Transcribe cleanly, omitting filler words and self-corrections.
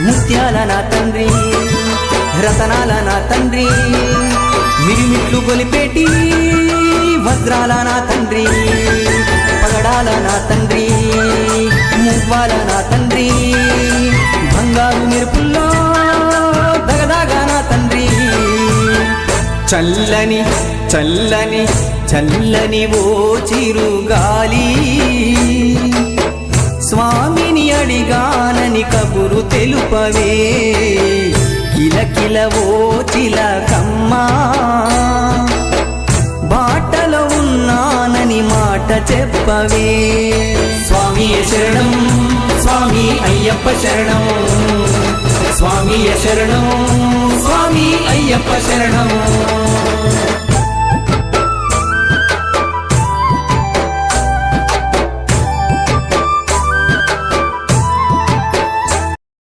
ముత్యాల నా తండ్రి రతనాల నా తండ్రి మిరిమిట్లు గొలిపేటి వజ్రాల నా తండ్రి పగడాల నా తండ్రి మువ్వాల నా తండ్రి బంగారు మెరుపుల్లో దగదాగా నా తండ్రి చల్లని చల్లని చల్లని ఓ చిరుగాలి స్వామిని అడిగానని కబురు తెలుపవే కిలకిల ఓ చిలకమ్మా బాటలో ఉన్నానని మాట చెప్పవే స్వామి శరణం స్వామి అయ్యప్ప శరణం స్వామి శరణం స్వామి అయ్యప్ప శరణం